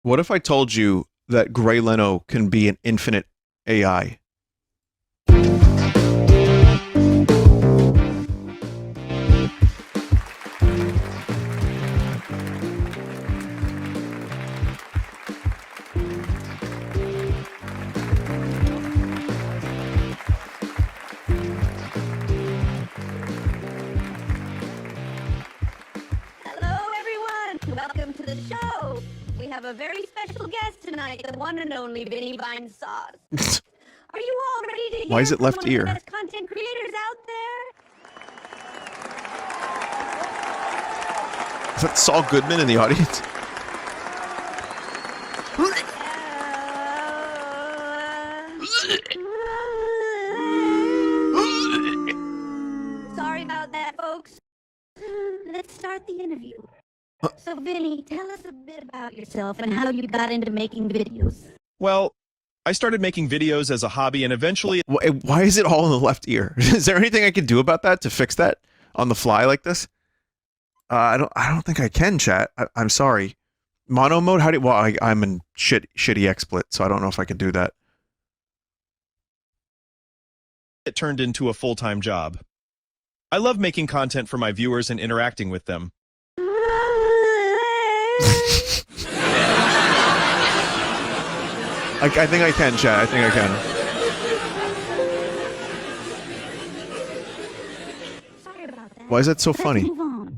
What if I told you that Gray Leno can be an infinite AI? Hello, everyone. Welcome to the show. We have a very special guest tonight, the one and only Vinny Vinesauce. Are you all ready to hear Why is it from left one of ear? the best content creators out there? Is that Saul Goodman in the audience? Sorry about that, folks. Let's start the interview. So, Vinny, tell us a bit about yourself and how you got into making videos. Well, I started making videos as a hobby and eventually Why is it all in the left ear? Is there anything I can do about that to fix that on the fly like this? I don't think I can, chat. I'm sorry. Mono mode? How do? Well, I'm in shitty XSplit, so I don't know if I can do that. it turned into a full-time job. I love making content for my viewers and interacting with them. I think I can, chat. I think I can. Sorry about that. Why is that so Let's funny? move on.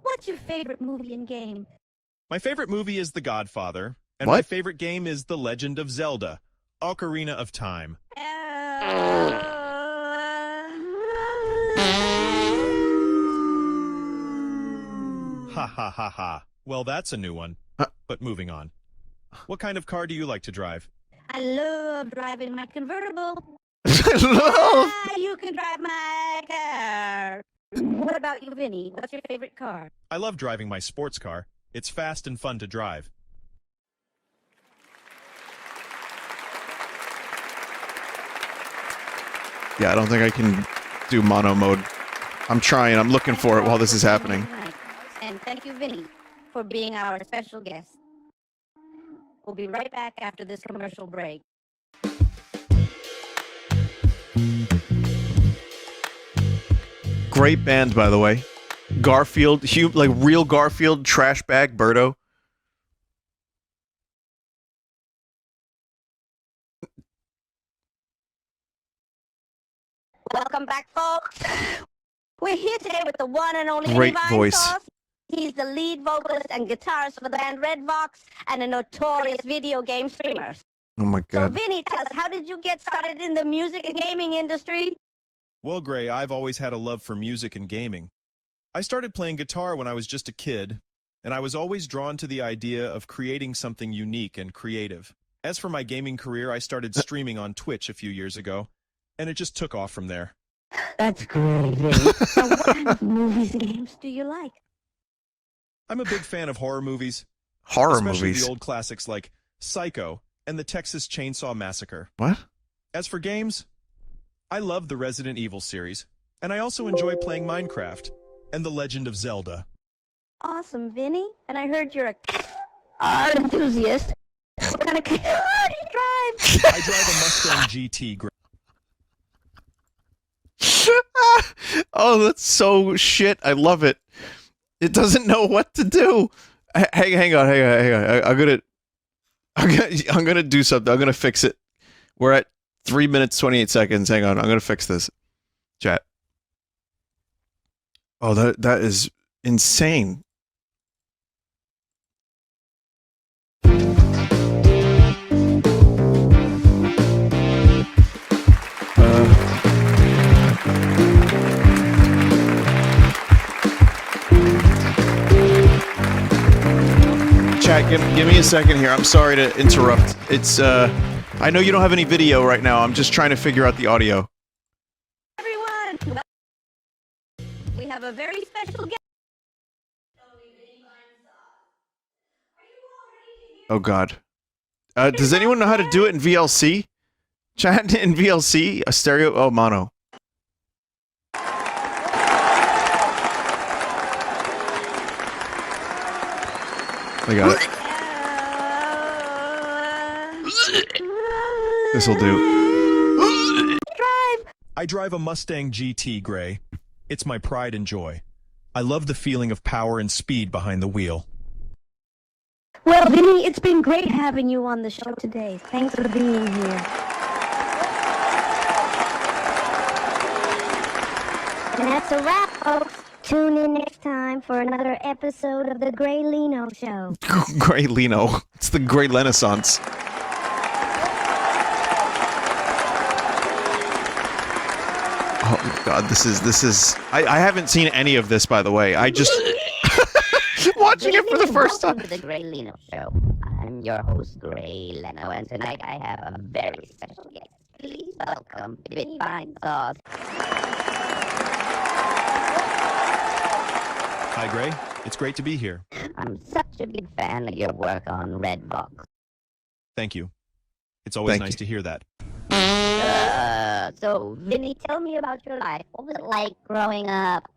What's your favorite movie and game? My favorite movie is The Godfather, and What? my favorite game is The Legend of Zelda, Ocarina of Time. Ha ha ha ha. Well, that's a new one. But moving on. What kind of car do you like to drive? I love driving my convertible. No! You can drive my car. What about you, Vinny? What's your favorite car? I love driving my sports car. It's fast and fun to drive. Yeah, I don't think I can do mono mode. I'm trying. I'm looking for it while this is happening. Right. And thank you, Vinny, for being our special guest. We'll be right back after this commercial break. Great band, by the way. Garfield, like real Garfield, trash bag, Birdo. Welcome back, folks. We're here today with the one and only Great Vinny voice. Vinesauce. He's the lead vocalist and guitarist for the band Redvox and a notorious video game streamer. Oh my So, god. Vinny, tell us, how did you get started in the music and gaming industry? Well, Gray, I've always had a love for music and gaming. I started playing guitar when I was just a kid, and I was always drawn to the idea of creating something unique and creative. As for my gaming career, I started streaming on Twitch a few years ago, and it just took off from there. That's great, Vinny. So what kind of movies and games do you like? I'm a big fan of horror movies, Horror especially movies. the old classics like Psycho and the Texas Chainsaw Massacre. What? As for games, I love the Resident Evil series, and I also enjoy playing Minecraft and The Legend of Zelda. Awesome, Vinny. And I heard you're a car enthusiast. What kind of car do you drive? I drive a Mustang GT. Oh, that's so shit. I love it. It doesn't know what to do. Hang on. I'm gonna do something. I'm gonna fix it. We're at 3 minutes 28 seconds. Hang on. I'm gonna fix this. Chat. Oh, that is insane. Chat, give me a second here. I'm sorry to interrupt. It's I know you don't have any video right now. I'm just trying to figure out the audio. Everyone, we have a very special guest. Oh god. Does anyone know how to do it in VLC? Chat in VLC? A stereo? Oh, mono. I got it. This'll do. I drive a Mustang GT, Gray. It's my pride and joy. I love the feeling of power and speed behind the wheel. Well, Vinny, it's been great having you on the show today. Thanks for being here. And that's a wrap, folks. Tune in next time for another episode of the Gray Leno Show. Gray Leno. It's the Gray Renaissance. Oh my god, this is I haven't seen any of this, by the way. I just watching it for the first time. Welcome to the Gray Leno Show. I'm your host, Gray Leno, and tonight I have a very special guest. Please welcome Vinny Vinesauce. Hi, Gray. It's great to be here. I'm such a big fan of your work on Redbox. Thank you. It's always Thank nice you. to hear that. So, Vinny, tell me about your life. What was it like growing up?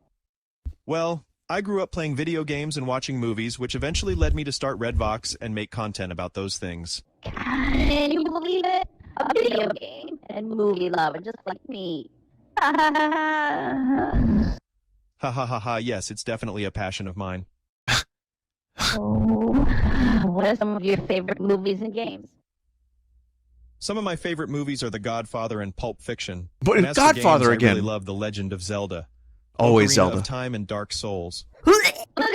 Well, I grew up playing video games and watching movies, which eventually led me to start Redbox and make content about those things. Can you believe it? A video game and movie lover just like me. Ha ha ha ha, yes, it's definitely a passion of mine. Oh, what are some of your favorite movies and games? Some of my favorite movies are The Godfather and Pulp Fiction. But And as for Godfather games, again. I really love The Legend of Zelda. Always Ocarina Zelda. of Time and Dark Souls. Okay, wow,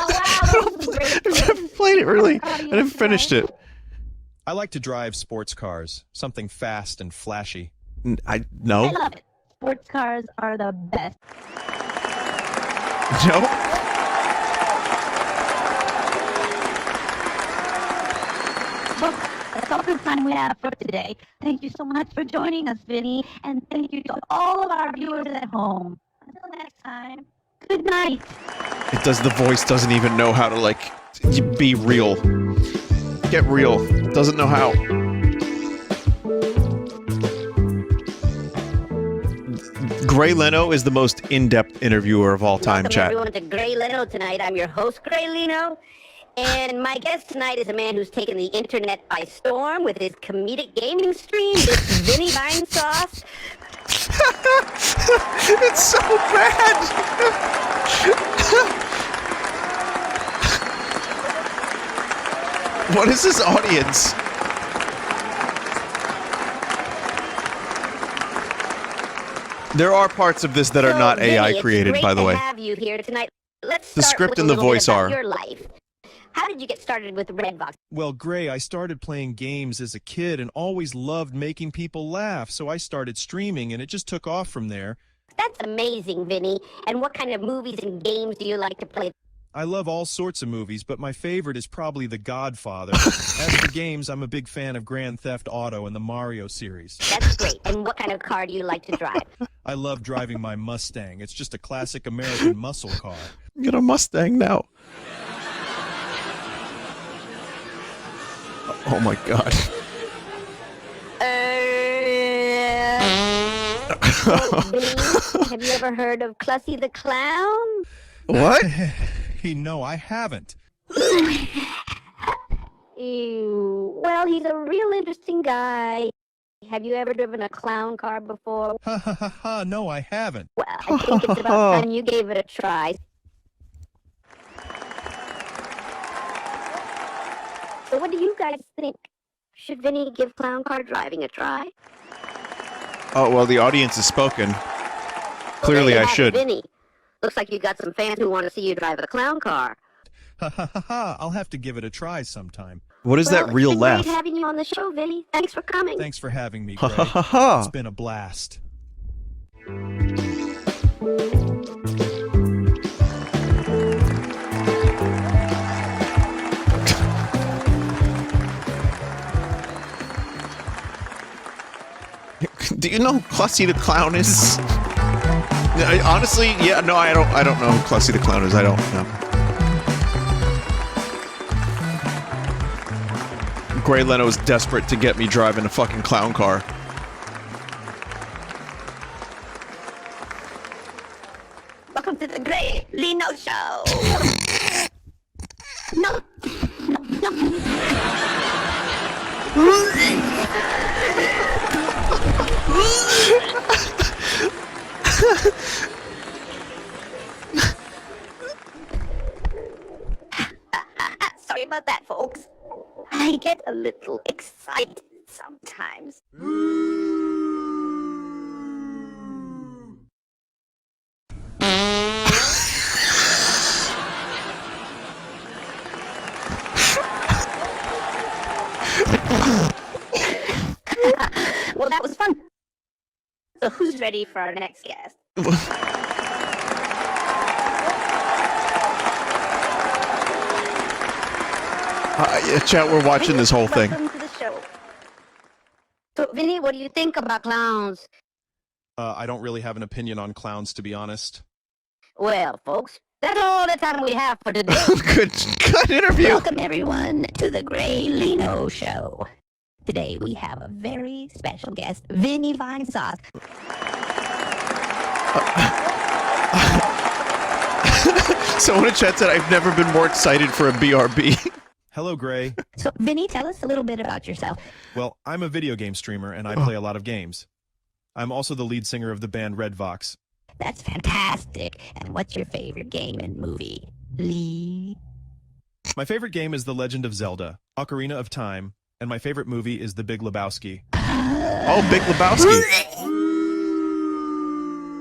that was great. I've never played it really. I haven't finished it. I like to drive sports cars, something fast and flashy. I No. love it. Sports cars are the best. No. Well, that's all the time we have for today. Thank you so much for joining us, Vinny, and thank you to all of our viewers at home. Until next time, good night. It does. The voice doesn't even know how to like be real. Get real. Doesn't know how. Gray Leno is the most in-depth interviewer of all time, Welcome chat. everyone to Gray Leno tonight. I'm your host, Gray Leno. And my guest tonight is a man who's taken the internet by storm with his comedic gaming stream, this Vinny Vinesauce. It's so bad. What is this audience? There are parts of this that are not Vinny, AI created, it's by the great way. to have you here tonight. Let's The start script with and a the little bit voice about are. your life. How did you get started with Redbox? Well, Gray, I started playing games as a kid and always loved making people laugh, so I started streaming and it just took off from there. That's amazing, Vinny. And what kind of movies and games do you like to play? I love all sorts of movies, but my favorite is probably The Godfather. As for games, I'm a big fan of Grand Theft Auto and the Mario series. That's great. And what kind of car do you like to drive? I love driving my Mustang. It's just a classic American muscle car. Get a Mustang now. Oh my god. Vinny, have you ever heard of Clussy the Clown? What? No, I haven't. Ew. Well, he's a real interesting guy. Have you ever driven a clown car before? Ha ha ha ha, no, I haven't. Well, I think it's about time you gave it a try. So what do you guys think? Should Vinny give clown car driving a try? Oh, well, the audience has spoken. Well, Clearly, there I you have it, should. Vinny. Looks like you got some fans who want to see you drive a clown car. Ha ha ha ha, I'll have to give it a try sometime. What is Well, that real it's been laugh? great having you on the show, Vinny. Thanks for coming. Thanks for having me, Ha Gray. ha ha ha. It's been a blast. Do you know who Clussy the Clown is? Honestly, yeah, no, I don't know who Clussy the Clown is. I don't know. Gray Leno is desperate to get me driving a fucking clown car. Welcome to the Gray Leno Show. no. Sorry about that, folks. I get a little excited sometimes. Well, that was fun. So who's ready for our next guest? Yeah, chat, we're watching this whole thing. Welcome to the show. So, Vinny, what do you think about clowns? I don't really have an opinion on clowns, to be honest. Well, folks, that's all the time we have for today. Good interview. Welcome, everyone, to the Gray Leno Show. Today, we have a very special guest, Vinny Vinesauce. Someone in chat said, I've never been more excited for a BRB. Hello, Gray. So, Vinny, tell us a little bit about yourself. Well, I'm a video game streamer, and I play a lot of games. I'm also the lead singer of the band Redvox. That's fantastic. And what's your favorite game and movie? Lee? My favorite game is The Legend of Zelda, Ocarina of Time, and my favorite movie is The Big Lebowski. Oh, Big Lebowski.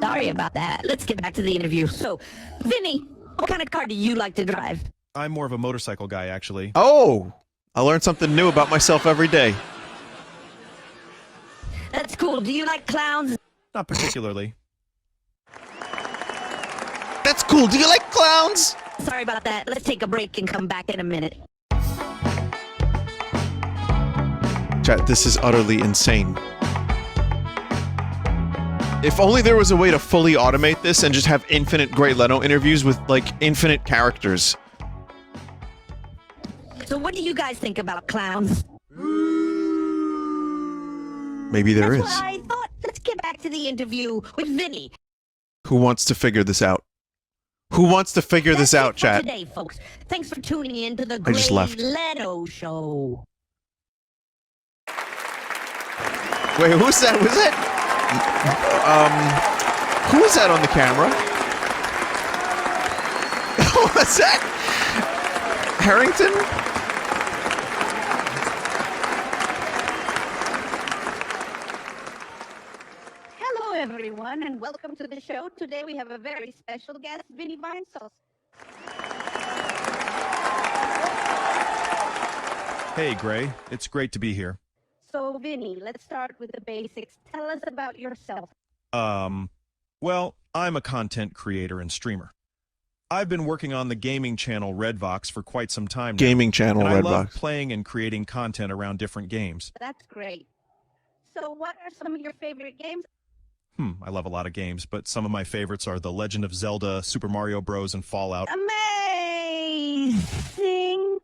Sorry about that. Let's get back to the interview. So, Vinny, what kind of car do you like to drive? I'm more of a motorcycle guy, actually. Oh, I learn something new about myself every day. That's cool. Do you like clowns? Not particularly. That's cool. Do you like clowns? Sorry about that. Let's take a break and come back in a minute. Chat, this is utterly insane. If only there was a way to fully automate this and just have infinite Gray Leno interviews with, like, infinite characters. So what do you guys think about clowns? Maybe there That's is. what I thought. Let's get back to the interview with Vinny. Who wants to figure this out? Who wants to figure this out, That's it for chat? today, folks. Thanks for tuning in to the I just Gray left. Leno Show. Wait, who's that? Was that? Who was that on the camera? What's that? Harrington? Hello, everyone, and welcome to the show. Today we have a very special guest, Vinny Vinesauce. Hey, Gray. It's great to be here. So, Vinny, let's start with the basics. Tell us about yourself. Well, I'm a content creator and streamer. I've been working on the gaming channel Redvox for quite some time now. Gaming channel, and I love Redbox. playing and creating content around different games. That's great. So, what are some of your favorite games? I love a lot of games, but some of my favorites are The Legend of Zelda, Super Mario Bros., and Fallout. Amazing!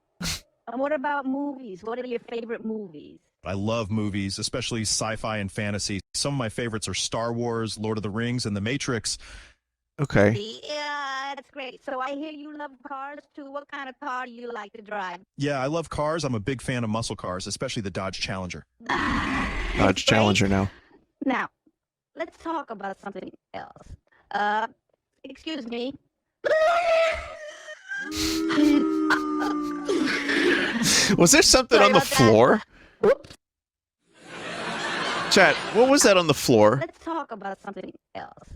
And what about movies? What are your favorite movies? I love movies, especially sci-fi and fantasy. Some of my favorites are Star Wars, Lord of the Rings, and The Matrix. Okay. Yeah, that's great. So I hear you love cars too. What kind of car do you like to drive? Yeah, I love cars. I'm a big fan of muscle cars, especially the Dodge Challenger. Dodge Challenger now. Now, let's talk about something else. Excuse me. Was there something Sorry on the about that. floor? Whoops. Chat, what was that on the floor? Let's talk about something else. Is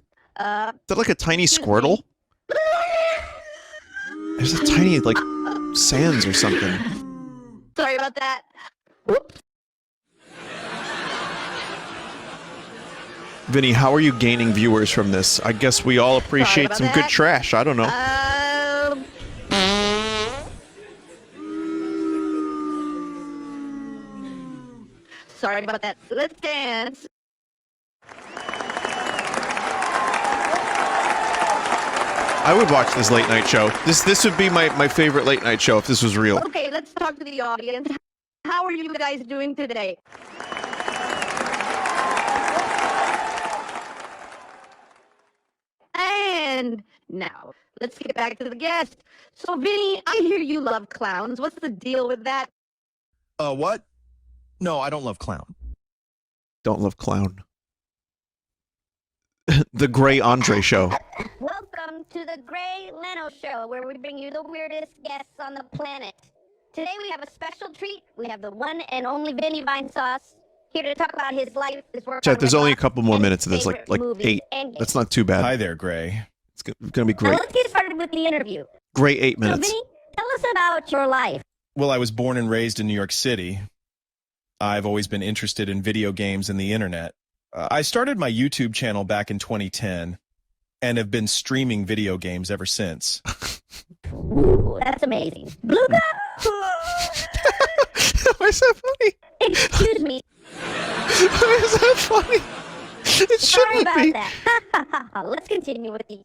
that like a tiny Excuse Squirtle? me. There's a tiny, like, sands or something. Sorry about that. Whoops. Vinny, how are you gaining viewers from this? I guess we all appreciate about some good that. trash. I don't know. Sorry about that. Let's dance. I would watch this late night show. This would be my favorite late night show if this was real. Okay, let's talk to the audience. How are you guys doing today? And now, let's get back to the guest. So, Vinny, I hear you love clowns. What's the deal with that? What? No, I don't love clown. Don't love clown. The Gray Andre Show. Welcome to the Gray Leno Show, where we bring you the weirdest guests on the planet. Today we have a special treat. We have the one and only Vinny Vinesauce here to talk about his life, his work. Chat, on there's Red only a Box, couple more and his minutes of this, like favorite movies 8. and games. That's not too bad. Hi there, Gray. It's gonna be Now great. let's get started with the interview. Great 8 So minutes. Vinny, tell us about your life. Well, I was born and raised in New York City. I've always been interested in video games and the internet. I started my YouTube channel back in 2010 and have been streaming video games ever since. Ooh, that's amazing. Bluga! Why is that funny? Excuse me. Why is that funny? It Sorry shouldn't about be. that. Let's continue with the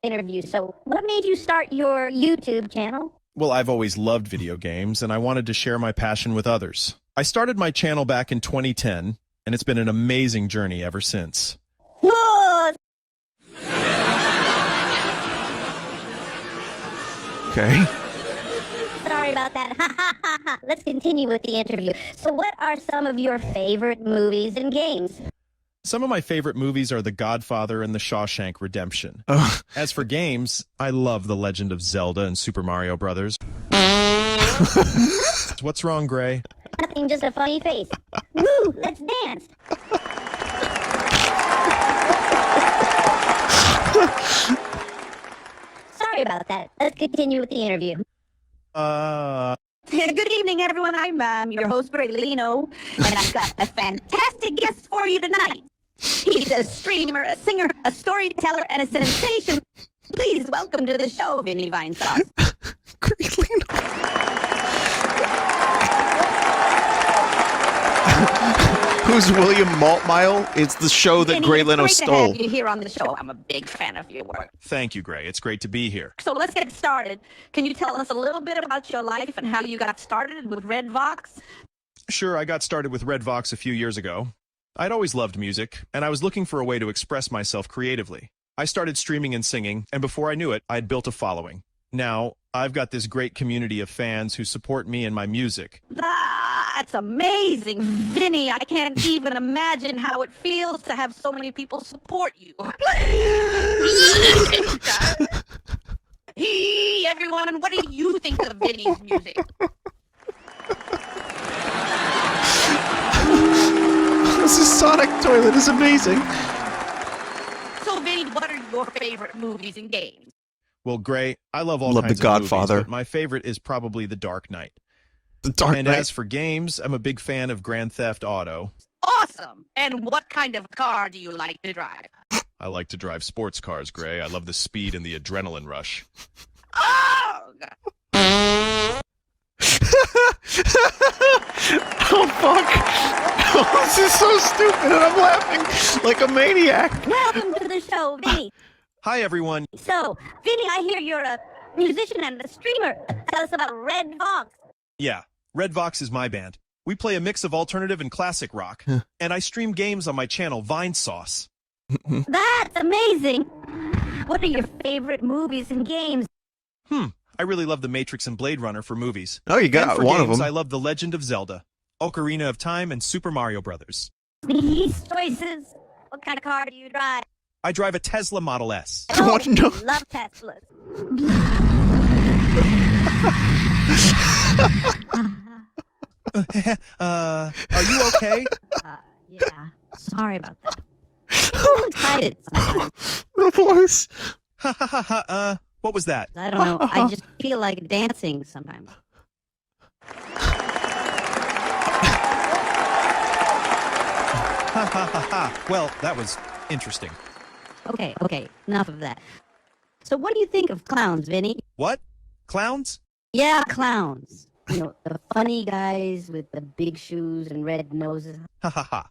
interview. So, what made you start your YouTube channel? Well, I've always loved video games, and I wanted to share my passion with others. I started my channel back in 2010, and it's been an amazing journey ever since. Whoa! Okay. Sorry about that. Let's continue with the interview. So, what are some of your favorite movies and games? Some of my favorite movies are The Godfather and The Shawshank Redemption. Oh, As for games, I love The Legend of Zelda and Super Mario Brothers. What's wrong, Gray? Nothing, just a funny face. Woo! Let's dance. Sorry about that. Let's continue with the interview. Good evening, everyone. I'm your host, Leno, and I've got a fantastic guest for you tonight. He's a streamer, a singer, a storyteller, and a sensation. Please welcome to the show, Vinny Vinesauce. Great Leno. Who's William Maltmile? It's the show that Vinny, Gray it's Leno great to stole. have you here on the show. I'm a big fan of your work. Thank you, Gray. It's great to be here. So let's get started. Can you tell us a little bit about your life and how you got started with Red Vox? Sure, I got started with Red Vox a few years ago. I'd always loved music, and I was looking for a way to express myself creatively. I started streaming and singing, and before I knew it, I'd built a following. Now, I've got this great community of fans who support me and my music. That's amazing, Vinny. I can't even imagine how it feels to have so many people support you. Hey, everyone, what do you think of Vinny's music? This Sonic toilet is amazing. So, Vinny, what are your favorite movies and games? Well, Gray, I love all Love kinds The Godfather. of movies, but my favorite is probably The Dark Knight. The Dark And Knight. as for games, I'm a big fan of Grand Theft Auto. Awesome. And what kind of car do you like to drive? I like to drive sports cars, Gray. I love the speed and the adrenaline rush. Oh, God. Oh fuck! Oh, this is so stupid, and I'm laughing like a maniac. Welcome to the show, Vinny. Hi, everyone. So, Vinny, I hear you're a musician and a streamer. Tell us about Red Vox. Yeah, Red Vox is my band. We play a mix of alternative and classic rock, and I stream games on my channel, Vinesauce. That's amazing. What are your favorite movies and games? I really love The Matrix and Blade Runner for movies. Oh, you And got for one games, of them. I love The Legend of Zelda, Ocarina of Time, and Super Mario Brothers. These choices. What kind of car do you drive? I drive a Tesla Model S. What? No. Love Teslas. Are you okay? Yeah. Sorry about that. I'm excited sometimes. The voice. Ha ha ha ha. What was that? I don't know. I just feel like dancing sometimes. Ha ha ha ha. Well, that was interesting. Okay. Enough of that. So what do you think of clowns, Vinny? What? Clowns? Yeah, clowns. You know, the funny guys with the big shoes and red noses. Ha ha ha.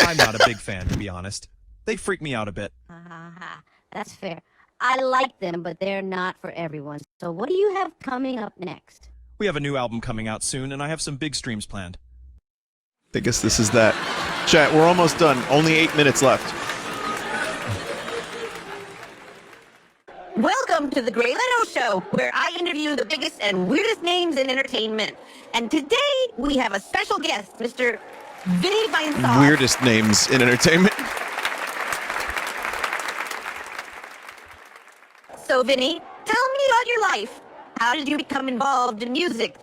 I'm not a big fan, to be honest. They freak me out a bit. Ha ha ha. That's fair. I like them, but they're not for everyone. So what do you have coming up next? We have a new album coming out soon, and I have some big streams planned. I guess this is that. Chat, we're almost done. Only 8 minutes left. Welcome welcome to the Gray Leno Show, where I interview the biggest and weirdest names in entertainment. And today we have a special guest, Mr. Vinny Vinesauce. Weirdest names in entertainment. So, Vinny, tell me about your life. How did you become involved in music?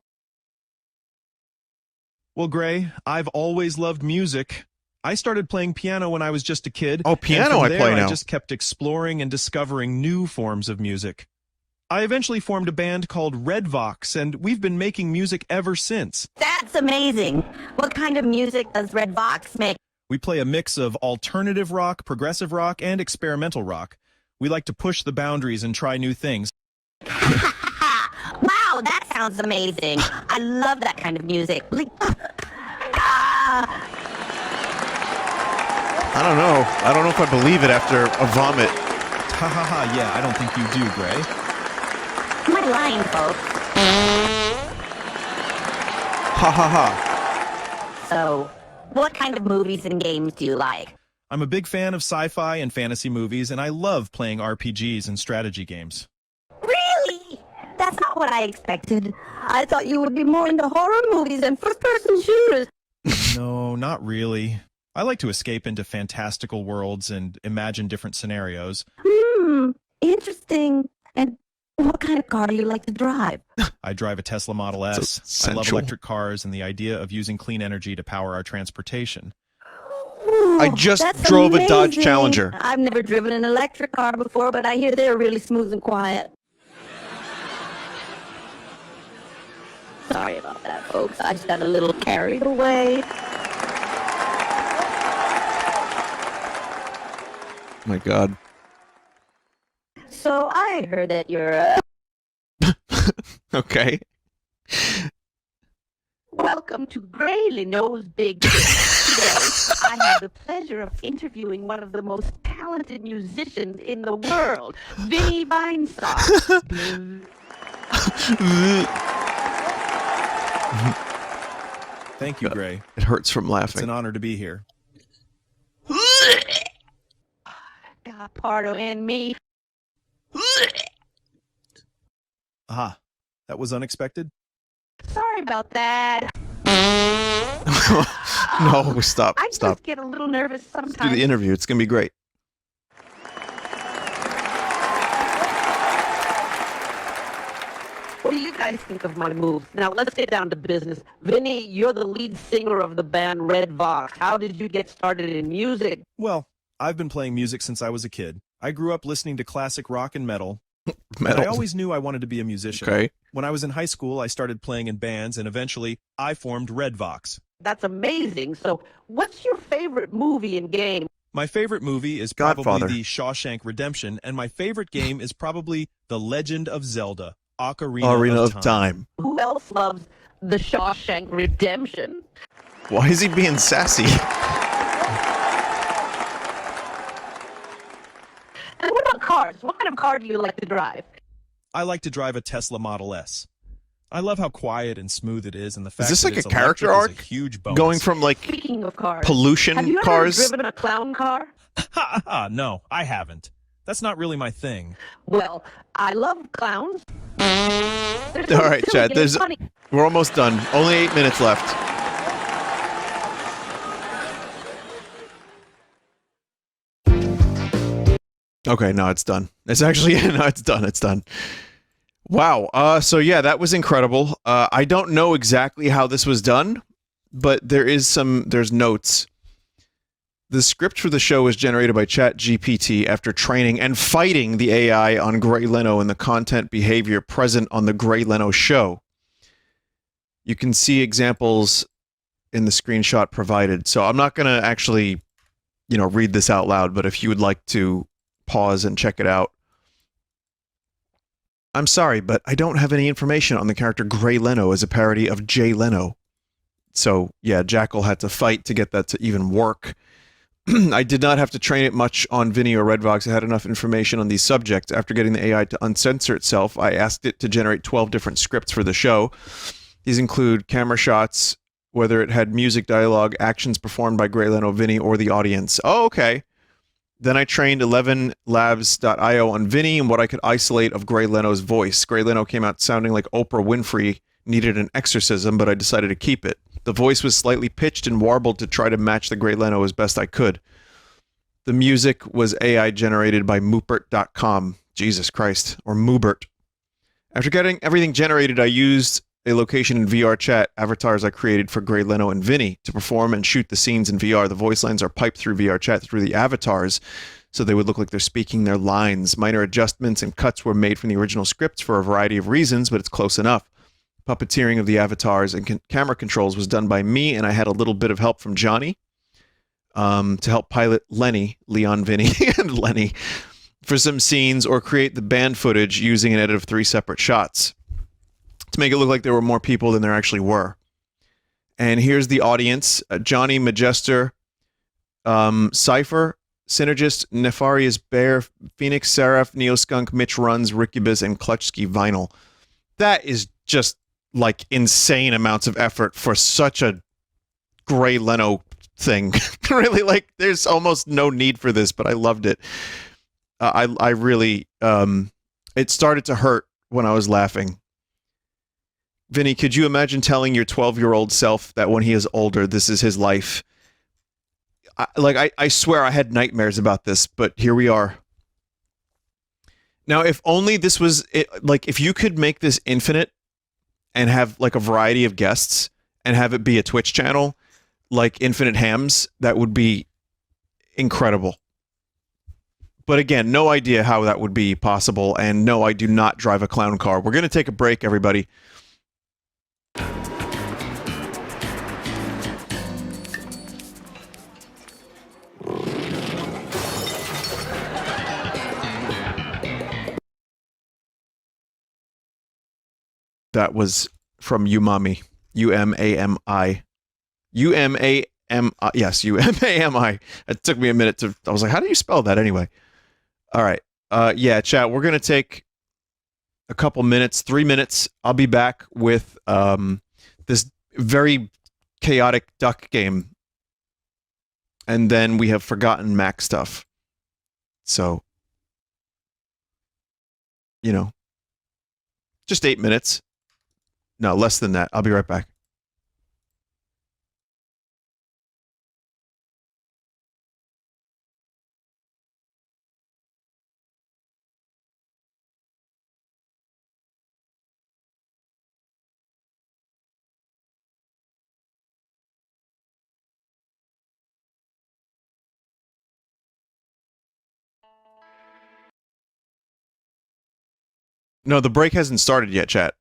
Well, Gray, I've always loved music. I started playing piano when I was just a kid. Oh, piano I play now. I just kept exploring and discovering new forms of music. I eventually formed a band called Redvox, and we've been making music ever since. That's amazing. What kind of music does Redvox make? We play a mix of alternative rock, progressive rock, and experimental rock. We like to push the boundaries and try new things. Wow, that sounds amazing. I love that kind of music. I don't know. I don't know if I believe it after a vomit. Ha ha ha, yeah, I don't think you do, Gray. Am I lying, folks? Ha ha ha. So, what kind of movies and games do you like? I'm a big fan of sci-fi and fantasy movies, and I love playing RPGs and strategy games. Really? That's not what I expected. I thought you would be more into horror movies and first-person shooters. No, not really. I like to escape into fantastical worlds and imagine different scenarios. Interesting. And what kind of car do you like to drive? I drive a Tesla Model S. I love electric cars and the idea of using clean energy to power our transportation. Ooh, I just that's drove a Dodge amazing. Challenger. I've never driven an electric car before, but I hear they're really smooth and quiet. Sorry about that, folks. I just got a little carried away. My God. So I heard that you're Okay. Welcome to Gray Leno's Big Day. Today, I have the pleasure of interviewing one of the most talented musicians in the world, Vinny Vinesauce. Thank you, Gray. It hurts from It's laughing. an honor to be here. God, pardon me. Aha, that was unexpected? Sorry about that. No, stop. I Stop. just get a little nervous Do sometimes. the interview. It's going to be great. What do you guys think of my moves? Now, let's get down to business. Vinny, you're the lead singer of the band Redvox. How did you get started in music? Well, I've been playing music since I was a kid. I grew up listening to classic rock and metal. Metal. But I always knew I wanted to be a musician. Okay. When I was in high school, I started playing in bands, and eventually, I formed Redvox. That's amazing. So, what's your favorite movie and game? My favorite movie is probably Godfather. The Shawshank Redemption, and my favorite game is probably The Legend of Zelda, Ocarina of Time. Who else loves The Shawshank Redemption? Why is he being sassy? And what about cars? What kind of car do you like to drive? I like to drive a Tesla Model S. I love how quiet and smooth it is, and the fact this that like it's a character electric is arc? a huge bonus. Going from like Speaking of cars, pollution have you cars. ever driven a clown car? Ha ha! No, I haven't. That's not really my thing. Well, I love clowns. All right, Chad. We're almost done. Only 8 minutes left. Okay, no, it's done. It's actually no, it's done. It's done. Wow. So yeah, that was incredible. I don't know exactly how this was done, but there's notes. The script for the show was generated by ChatGPT after training and fighting the AI on Gray Leno and the content behavior present on the Gray Leno show. You can see examples in the screenshot provided. So I'm not going to actually, read this out loud, but if you would like to pause and check it out. I'm sorry, but I don't have any information on the character Gray Leno as a parody of Jay Leno. So yeah, Jackal had to fight to get that to even work. I did not have to train it much on Vinny or Redvox. I had enough information on these subjects. After getting the AI to uncensor itself, I asked it to generate 12 different scripts for the show. These include camera shots, whether it had music, dialogue, actions performed by Gray Leno, Vinny, or the audience. Oh, okay. Then I trained 11labs.io on Vinny and what I could isolate of Gray Leno's voice. Gray Leno came out sounding like Oprah Winfrey needed an exorcism, but I decided to keep it. The voice was slightly pitched and warbled to try to match the Gray Leno as best I could. The music was AI generated by Moopert.com. Jesus Christ. Or Moobert. After getting everything generated, I used a location in VR chat avatars I created for Gray Leno and Vinny to perform and shoot the scenes in VR. The voice lines are piped through VR chat through the avatars, so they would look like they're speaking their lines. Minor adjustments and cuts were made from the original scripts for a variety of reasons, but it's close enough. Puppeteering of the avatars and camera controls was done by me, and I had a little bit of help from Johnny to help pilot Leon, Vinny, and Lenny for some scenes or create the band footage using an edit of 3 separate shots to make it look like there were more people than there actually were. And here's the audience. Johnny, Majester, Cypher, Synergist, Nefarious Bear, Phoenix, Seraph, Neoskunk, Mitch Runs, Ricubus, and Clutchski Vinyl. That is just like insane amounts of effort for such a Gray Leno thing. Really, like, there's almost no need for this, but I loved it. I really, it started to hurt when I was laughing. Vinny, could you imagine telling your 12-year-old self that when he is older, this is his life? I swear I had nightmares about this, but here we are. Now, if only this was, like, if you could make this infinite and have, like, a variety of guests and have it be a Twitch channel, like Infinite Hams, that would be incredible. But again, no idea how that would be possible, and no, I do not drive a clown car. We're going to take a break, everybody. That was from Umami. U-M-A-M-I. U-M-A-M-I. Yes, U-M-A-M-I. It took me a minute to... I was like, how do you spell that anyway? All right. Yeah, chat, we're going to take a couple minutes, 3 minutes. I'll be back with this very chaotic duck game. And then we have Forgotten Mac stuff. So, you know, just 8 minutes. No, less than that. I'll be right back. No, the break hasn't started yet, chat.